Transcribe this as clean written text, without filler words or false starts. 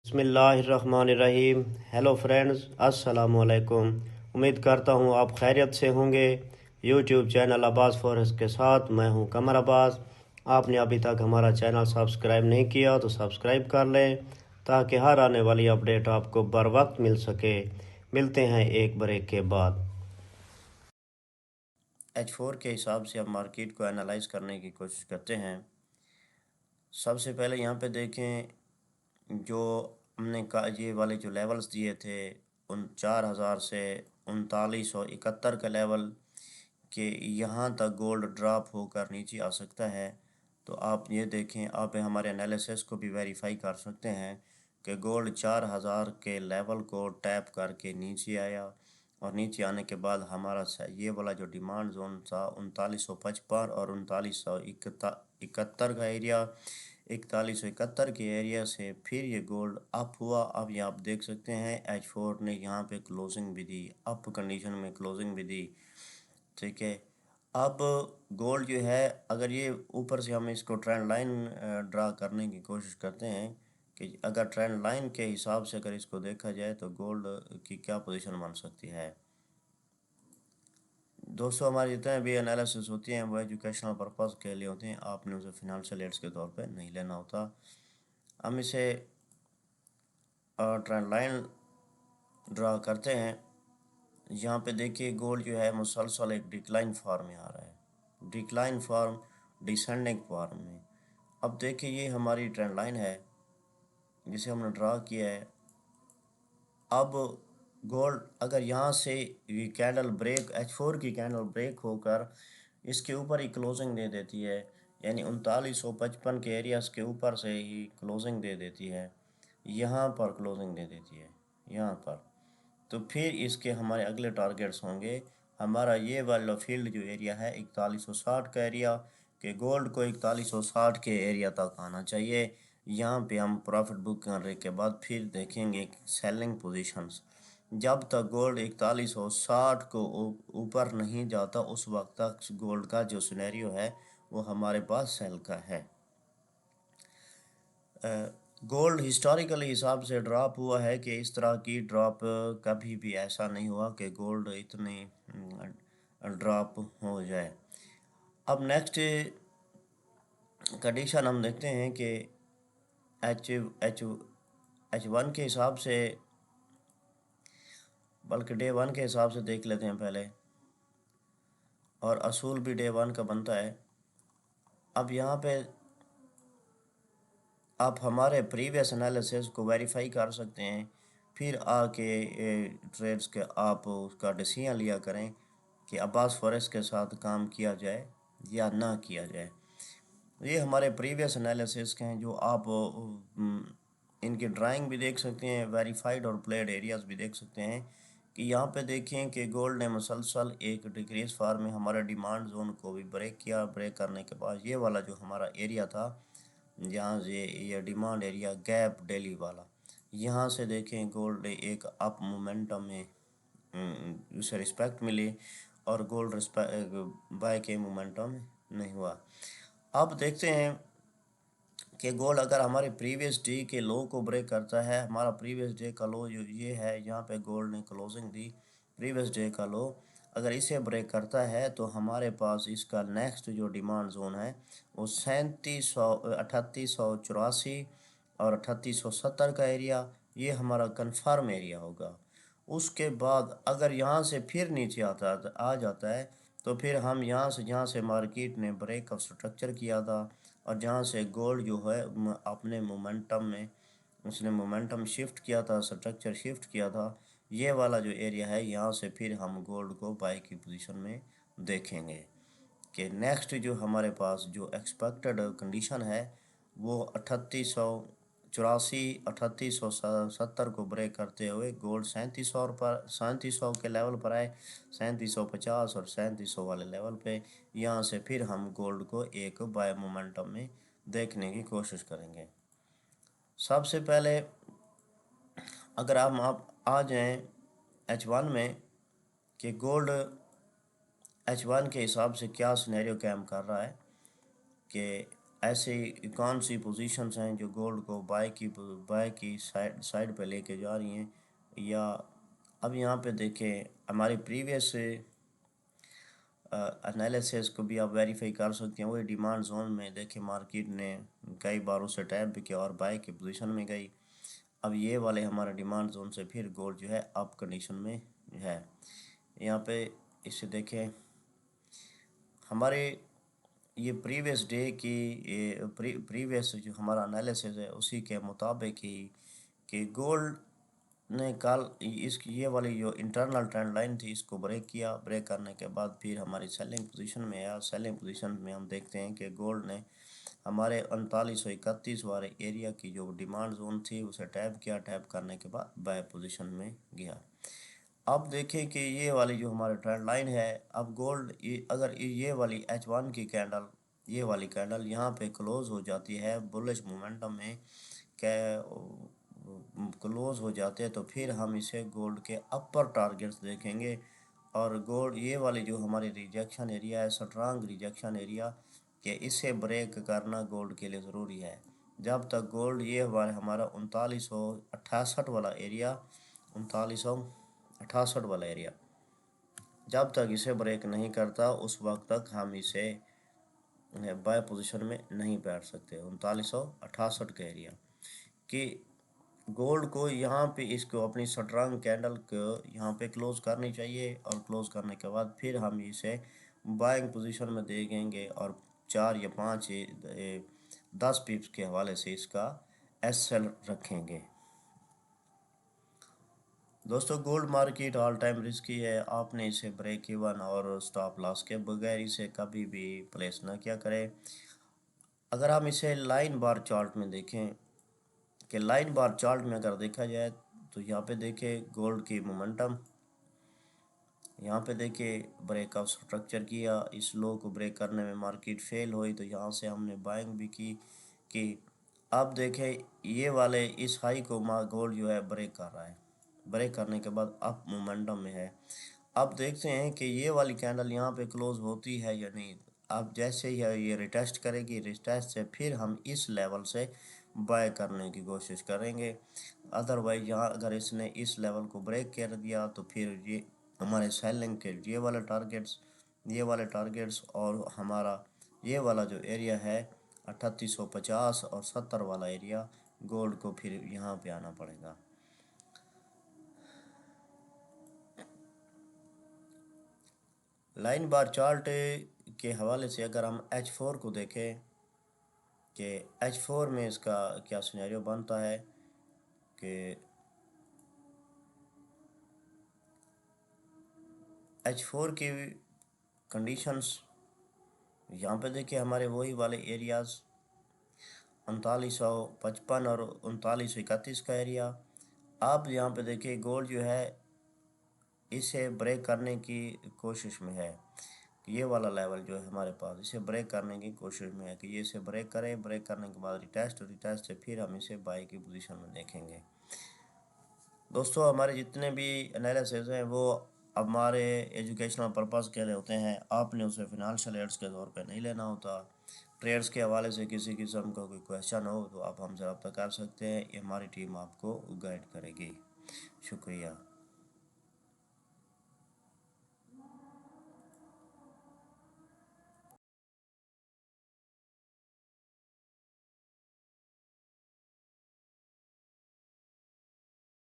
बिस्मिल्लाहिर्रहमानिर्रहीम। Hello friends, अस्सलाम वालेकुम। उम्मीद करता हूँ आप खैरियत से होंगे। यूट्यूब चैनल अब्बास फॉरेस्ट के साथ मैं हूँ कमर अब्बास। आपने अभी तक हमारा चैनल सब्सक्राइब नहीं किया तो सब्सक्राइब कर लें ताकि हर आने वाली अपडेट आपको बर वक्त मिल सके। मिलते हैं एक ब्रेक के बाद। H4 के हिसाब से अब मार्केट को एनालाइज करने की कोशिश करते हैं। सबसे पहले यहाँ पे देखें, जो हमने ये वाले जो लेवल्स दिए थे उन 4000 से 3971 का लेवल के यहाँ तक गोल्ड ड्रॉप होकर नीचे आ सकता है। तो आप ये देखें, आप हमारे एनालिसिस को भी वेरीफाई कर सकते हैं कि गोल्ड 4000 के लेवल को टैप करके नीचे आया और नीचे आने के बाद हमारा ये वाला जो डिमांड जोन था 3955 और 3971 का एरिया, 4171 के एरिया से फिर ये गोल्ड अप हुआ। अब ये आप देख सकते हैं H4 ने यहाँ पे क्लोजिंग भी दी, अप कंडीशन में क्लोजिंग भी दी। ठीक है, अब गोल्ड जो है, अगर ये ऊपर से हम इसको ट्रेंड लाइन ड्रा करने की कोशिश करते हैं कि अगर ट्रेंड लाइन के हिसाब से अगर इसको देखा जाए तो गोल्ड की क्या पोजीशन बन सकती है। दोस्तों, हमारे जितने भी एनालिसिस होती हैं वो एजुकेशनल पर्पज़ के लिए होते हैं, आपने उसे फिनंशियल एड्स के तौर पे नहीं लेना होता। हम इसे ट्रेंड लाइन ड्रा करते हैं। यहाँ पे देखिए, गोल्ड जो है मुसलसल एक डिक्लाइन फॉर्म में आ रहा है, डिक्लाइन फॉर्म, डिसेंडिंग फॉर्म में। अब देखिए, ये हमारी ट्रेंड लाइन है जिसे हमने ड्रा किया है। अब गोल्ड अगर यहाँ से ये कैंडल ब्रेक, H4 की कैंडल ब्रेक होकर इसके ऊपर ही क्लोजिंग दे देती है, यानी 3955 के एरियाज के ऊपर से ही क्लोजिंग दे देती है, यहाँ पर क्लोजिंग दे देती है यहाँ पर, तो फिर इसके हमारे अगले टारगेट्स होंगे। हमारा ये वाला फील्ड जो एरिया है 4160 का एरिया, कि गोल्ड को 4160 के एरिया तक आना चाहिए। यहाँ पे हम प्रॉफिट बुक करने के बाद फिर देखेंगे सेलिंग पोजीशंस। जब तक गोल्ड 4160 को ऊपर नहीं जाता उस वक्त तक गोल्ड का जो सिनेरियो है वो हमारे पास सेल का है। गोल्ड हिस्टोरिकल हिसाब से ड्रॉप हुआ है कि इस तरह की ड्रॉप कभी भी ऐसा नहीं हुआ कि गोल्ड इतनी ड्रॉप हो जाए। अब नेक्स्ट कंडीशन हम देखते हैं कि एच एच एच वन के हिसाब से, बल्कि डे वन के हिसाब से देख लेते हैं पहले, और असूल भी डे वन का बनता है। अब यहाँ पे आप हमारे प्रीवियस एनालिसिस को वेरीफाई कर सकते हैं, फिर आके ट्रेड्स के आप उसका डिसीजन लिया करें कि अब्बास फॉरेस्ट के साथ काम किया जाए या ना किया जाए। ये हमारे प्रीवियस एनालिसिस के हैं जो आप इनकी ड्राइंग भी देख सकते हैं, वेरीफाइड और प्लेड एरियाज भी देख सकते हैं। कि यहाँ पे देखें कि गोल्ड ने मुसलसल एक डिक्रीज फॉर्म में हमारे डिमांड जोन को भी ब्रेक किया। ब्रेक करने के बाद ये वाला जो हमारा एरिया था, जहाँ से ये डिमांड एरिया गैप डेली वाला, यहाँ से देखें गोल्ड एक अप मोमेंटम में उसे रिस्पेक्ट मिली और गोल्ड बाय के मोमेंटम नहीं हुआ। अब देखते हैं कि गोल्ड अगर हमारे प्रीवियस डे के लो को ब्रेक करता है। हमारा प्रीवियस डे का लो जो ये है, यहाँ पे गोल्ड ने क्लोजिंग दी, प्रीवियस डे का लो अगर इसे ब्रेक करता है तो हमारे पास इसका नेक्स्ट जो डिमांड जोन है वो 3884 और 3870 का एरिया, ये हमारा कन्फर्म एरिया होगा। उसके बाद अगर यहाँ से फिर नीचे आ जाता है तो फिर हम यहाँ से, जहाँ से मार्केट ने ब्रेक ऑफ स्ट्रक्चर किया था और जहाँ से गोल्ड जो है अपने मोमेंटम में उसने मोमेंटम शिफ्ट किया था, स्ट्रक्चर शिफ्ट किया था, ये वाला जो एरिया है, यहाँ से फिर हम गोल्ड को बाय की पोजीशन में देखेंगे। कि नेक्स्ट जो हमारे पास जो एक्सपेक्टेड कंडीशन है वो 3884 3870 को ब्रेक करते हुए गोल्ड 3700 के लेवल पर आए, 3750 और 3700 वाले लेवल पे। यहाँ से फिर हम गोल्ड को एक बाय मोमेंटम में देखने की कोशिश करेंगे। सबसे पहले अगर आप आ जाएं H1 में कि गोल्ड H1 के हिसाब से क्या सिनेरियो कैम कर रहा है, कि ऐसे कौन सी पोजीशंस हैं जो गोल्ड को बाय की साइड पे लेके जा रही हैं। या अब यहाँ पे देखें, हमारी प्रीवियस एनालिसिस को भी आप वेरीफाई कर सकते हैं। वही डिमांड जोन में देखें, मार्केट ने कई बार उसे टैप भी किया और बाय की पोजीशन में गई। अब ये वाले हमारे डिमांड जोन से फिर गोल्ड जो है अप कंडीशन में है। यहाँ पे इसे देखें, हमारे ये प्रीवियस डे की ये प्रीवियस जो हमारा एनालिसिस है उसी के मुताबिक ही कि गोल्ड ने कल ये वाली जो इंटरनल ट्रेंड लाइन थी इसको ब्रेक किया। ब्रेक करने के बाद फिर हमारी सेलिंग पोजीशन में आया। सेलिंग पोजीशन में हम देखते हैं कि गोल्ड ने हमारे 3931 वाले एरिया की जो डिमांड जोन थी उसे टैप किया। टैप करने के बाद बाय पोजीशन में गया। अब देखें कि ये वाली जो हमारी ट्रेंड लाइन है, अब गोल्ड अगर ये वाली H1 की कैंडल, ये वाली कैंडल यहाँ पे क्लोज हो जाती है बुलिश मोमेंटम में, क्लोज हो जाते हैं, तो फिर हम इसे गोल्ड के अपर टारगेट्स देखेंगे। और गोल्ड ये वाली जो हमारी रिजेक्शन एरिया है, स्ट्रांग रिजेक्शन एरिया, कि इसे ब्रेक करना गोल्ड के लिए ज़रूरी है। जब तक गोल्ड ये हमारा 3968 वाला एरिया, 3968 वाला एरिया जब तक इसे ब्रेक नहीं करता उस वक्त तक हम इसे बाय पोजीशन में नहीं बैठ सकते। 3968 का एरिया कि गोल्ड को यहाँ पे इसको अपनी स्ट्रांग कैंडल को यहाँ पे क्लोज करनी चाहिए। और क्लोज करने के बाद फिर हम इसे बाइंग पोजीशन में देखेंगे और 4 या 5 10 पिप्स के हवाले से इसका SL रखेंगे। दोस्तों, gold market all time risky है। आपने इसे ब्रेक इवन और स्टॉप लॉस के बगैर इसे कभी भी प्लेस ना किया करें। अगर हम इसे लाइन बार चार्ट में देखें कि लाइन बार चार्ट में अगर देखा जाए तो यहाँ पे देखें गोल्ड की मोमेंटम, यहाँ पे देखिए ब्रेकआउट स्ट्रक्चर किया। इस लो को ब्रेक करने में मार्केट फेल हुई तो यहाँ से हमने बाइंग भी की। अब देखें ये वाले इस हाई को गोल्ड जो है ब्रेक कर रहा है। ब्रेक करने के बाद अप मोमेंटम में है। अब देखते हैं कि ये वाली कैंडल यहाँ पे क्लोज होती है या नहीं। अब जैसे ही ये रिटेस्ट करेगी, रिटेस्ट से फिर हम इस लेवल से बाय करने की कोशिश करेंगे। अदरवाइज यहाँ अगर इसने इस लेवल को ब्रेक कर दिया तो फिर ये हमारे सेलिंग के ये वाले टारगेट्स और हमारा ये वाला जो एरिया है 3850 और 70 वाला एरिया, गोल्ड को फिर यहाँ पे आना पड़ेगा। लाइन बार चार्ट के हवाले से अगर हम H4 को देखें कि H4 में इसका क्या सिनेरियो बनता है कि H4 की कंडीशंस यहाँ पे देखिए हमारे वही वाले एरियाज़ 3955 और 3931 का एरिया। अब यहाँ पे देखिए गोल्ड जो है इसे ब्रेक करने की कोशिश में है। ये वाला लेवल जो है हमारे पास, इसे ब्रेक करने की कोशिश में है कि ये इसे ब्रेक करे। ब्रेक करने के बाद रिटेस्ट से फिर हम इसे बाई की पोजीशन में देखेंगे। दोस्तों, हमारे जितने भी एनालिसिस हैं वो हमारे एजुकेशनल पर्पज़ के लिए होते हैं। आपने उसे फिनंशियल एड्स के तौर पे नहीं लेना होता। ट्रेड्स के हवाले से किसी किस्म का कोई क्वेश्चन हो तो आप हमसे रब्ता कर सकते हैं। ये हमारी टीम आपको गाइड करेगी। शुक्रिया।